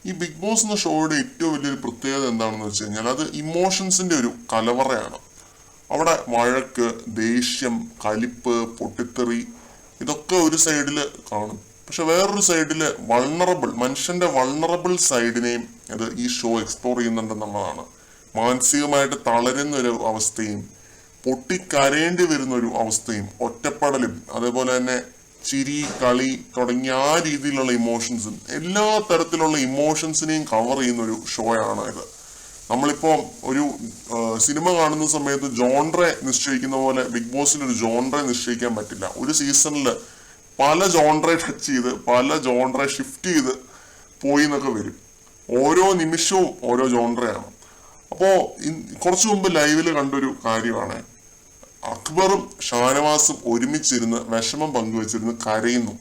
ഈ big boss എന്ന ഷോയുടെ ഏറ്റവും വലിയൊരു പ്രത്യേകത എന്താണെന്ന് വെച്ച് കഴിഞ്ഞാൽ അത് ഇമോഷൻസിന്റെ ഒരു കലവറയാണ്. അവിടെ വഴക്ക്, ദേഷ്യം, കലിപ്പ്, പൊട്ടിത്തെറി ഇതൊക്കെ ഒരു സൈഡിൽ കാണും. പക്ഷെ വേറൊരു സൈഡില് മനുഷ്യന്റെ വൾണറബിൾ സൈഡിനെയും അത് ഈ ഷോ എക്സ്പ്ലോർ ചെയ്യുന്നുണ്ടെന്നുള്ളതാണ്. മാനസികമായിട്ട് തളരുന്ന ഒരു അവസ്ഥയും പൊട്ടിക്കരയേണ്ടി വരുന്ന ഒരു അവസ്ഥയും ഒറ്റപ്പെടലും അതേപോലെ തന്നെ ചിരി, കളി തുടങ്ങിയ ആ രീതിയിലുള്ള ഇമോഷൻസും എല്ലാ തരത്തിലുള്ള ഇമോഷൻസിനെയും കവർ ചെയ്യുന്ന ഒരു ഷോയാണ് ഇത്. നമ്മളിപ്പോ ഒരു സിനിമ കാണുന്ന സമയത്ത് ജോൺറെ നിശ്ചയിക്കുന്ന പോലെ ബിഗ് ബോസിൽ ഒരു ജോൺറെ നിശ്ചയിക്കാൻ പറ്റില്ല. ഒരു സീസണിൽ പല ജോൺറെ ടച്ച് ചെയ്ത് പല ജോൺറെ ഷിഫ്റ്റ് ചെയ്ത് പോയി എന്നൊക്കെ വരും. ഓരോ നിമിഷവും ഓരോ ജോൺറയാണ്. അപ്പോ കുറച്ചു മുമ്പ് ലൈവില് കണ്ടൊരു കാര്യമാണ്, അക്ബറും ഷാനവാസും ഒരുമിച്ചിരുന്ന് വിഷമം പങ്കുവച്ചിരുന്ന് കരയുന്നു.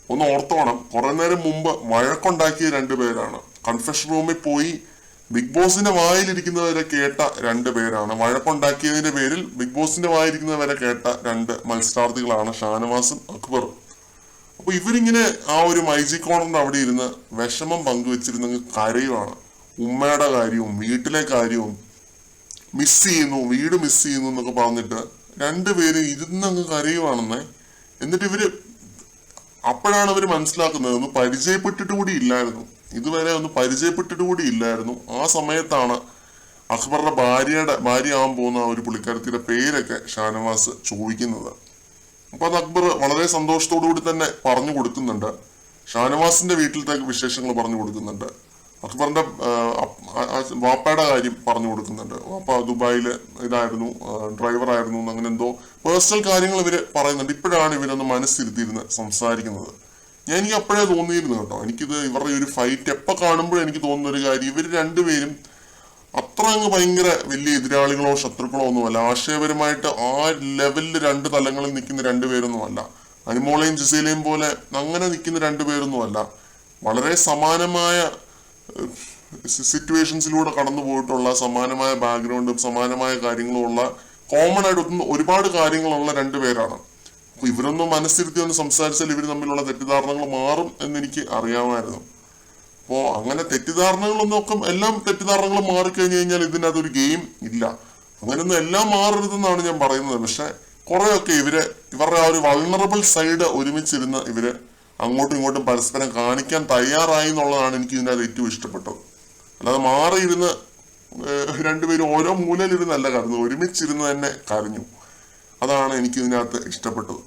ഒന്ന് ഓർത്തോണം, കുറെ നേരം മുമ്പ് വഴക്കുണ്ടാക്കിയ രണ്ടുപേരാണ്. കൺഫെഷൻ റൂമിൽ പോയി ബിഗ് ബോസിന്റെ വായിലിരിക്കുന്നവരെ കേട്ട രണ്ടുപേരാണ്. വഴക്കുണ്ടാക്കിയതിന്റെ പേരിൽ ബിഗ് ബോസിന്റെ വായിരിക്കുന്നവരെ കേട്ട രണ്ട് മത്സരാർത്ഥികളാണ് ഷാനവാസും അക്ബറും. അപ്പൊ ഇവരിങ്ങനെ ആ ഒരു മൈജി കോർണറിന്റെ അവിടെ ഇരുന്ന് വിഷമം പങ്കുവെച്ചിരുന്ന കരയുവാണ്. ഉമ്മയുടെ കാര്യവും വീട്ടിലെ കാര്യവും മിസ് ചെയ്യുന്നു, വീട് മിസ് ചെയ്യുന്നു എന്നൊക്കെ പറഞ്ഞിട്ട് രണ്ടുപേരും ഇരുന്നങ്ങ് കരയുവാണെന്നേ. എന്നിട്ട് അപ്പോഴാണ് അവർ മനസ്സിലാക്കുന്നത് ഒന്ന് പരിചയപ്പെട്ടിട്ട് കൂടി ഇല്ലായിരുന്നു, ഇതുവരെ ഒന്ന് പരിചയപ്പെട്ടിട്ട് കൂടി ഇല്ലായിരുന്നു. ആ സമയത്താണ് അക്ബറുടെ ഭാര്യയാവാൻ പോകുന്ന ഒരു പുള്ളിക്കാരത്തിയുടെ പേരൊക്കെ ഷാനവാസ് ചോദിക്കുന്നത്. അപ്പൊ അത് അക്ബർ വളരെ സന്തോഷത്തോടു കൂടി തന്നെ പറഞ്ഞു കൊടുക്കുന്നുണ്ട്. ഷാനവാസിന്റെ വീട്ടിലത്തെ വിശേഷങ്ങൾ പറഞ്ഞു കൊടുക്കുന്നുണ്ട്. അക്ബറിന്റെ വാപ്പയുടെ കാര്യം പറഞ്ഞു കൊടുക്കുന്നുണ്ട്. വാപ്പ ദുബായില് ഡ്രൈവർ ആയിരുന്നു, അങ്ങനെ എന്തോ പേഴ്സണൽ കാര്യങ്ങൾ ഇവര് പറയുന്നുണ്ട്. ഇപ്പോഴാണ് ഇവരൊന്ന് മനസ്സിരുത്തിയിരുന്ന് സംസാരിക്കുന്നത്. എനിക്ക് അപ്പോഴേ തോന്നിയിരുന്നു കേട്ടോ, എനിക്കിത് ഇവരുടെ ഒരു ഫൈറ്റ് എപ്പോ കാണുമ്പോഴും എനിക്ക് തോന്നുന്ന ഒരു കാര്യം, ഇവർ രണ്ടുപേരും അത്ര അങ്ങ് ഭയങ്കര വലിയ എതിരാളികളോ ശത്രുക്കളോ ഒന്നുമല്ല. ആശയപരമായിട്ട് ആ ലെവലിൽ രണ്ട് തലങ്ങളിൽ നിൽക്കുന്ന രണ്ടുപേരൊന്നും അല്ല. അനുമോളെയും ജിസയിലെയും പോലെ അങ്ങനെ നിൽക്കുന്ന രണ്ടുപേരൊന്നും അല്ല. വളരെ സമാനമായ സിറ്റുവേഷൻസിലൂടെ കടന്നു പോയിട്ടുള്ള, സമാനമായ ബാക്ക്ഗ്രൗണ്ടും സമാനമായ കാര്യങ്ങളും ഉള്ള, കോമൺ ആയിട്ട് ഒരുപാട് കാര്യങ്ങളുള്ള രണ്ടുപേരാണ്. അപ്പൊ ഇവരൊന്നും മനസ്സിരുത്തി ഒന്ന് സംസാരിച്ചാൽ ഇവർ തമ്മിലുള്ള തെറ്റിദ്ധാരണകൾ മാറും എന്നെനിക്ക് അറിയാമായിരുന്നു. അപ്പോ അങ്ങനെ എല്ലാം തെറ്റിദ്ധാരണകളും മാറിക്കഴിഞ്ഞു കഴിഞ്ഞാൽ ഇതിനകത്തൊരു ഗെയിം ഇല്ല. അങ്ങനെയൊന്നും എല്ലാം മാറരുതെന്നാണ് ഞാൻ പറയുന്നത്. പക്ഷെ കുറെയൊക്കെ ഇവരുടെ ആ ഒരു വൾണറബിൾ സൈഡ് ഒരുമിച്ചിരുന്ന് ഇവര് അങ്ങോട്ടും ഇങ്ങോട്ടും പരസ്പരം കാണിക്കാൻ തയ്യാറായി എന്നുള്ളതാണ് എനിക്ക് ഇതിനകത്ത് ഏറ്റവും ഇഷ്ടപ്പെട്ടത്. അല്ലാതെ മാറിയിരുന്ന് രണ്ടുപേരും ഓരോ മൂലയിലിരുന്നല്ല കരഞ്ഞു, ഒരുമിച്ചിരുന്ന് തന്നെ കരഞ്ഞു. അതാണ് എനിക്ക് ഇതിനകത്ത് ഇഷ്ടപ്പെട്ടത്.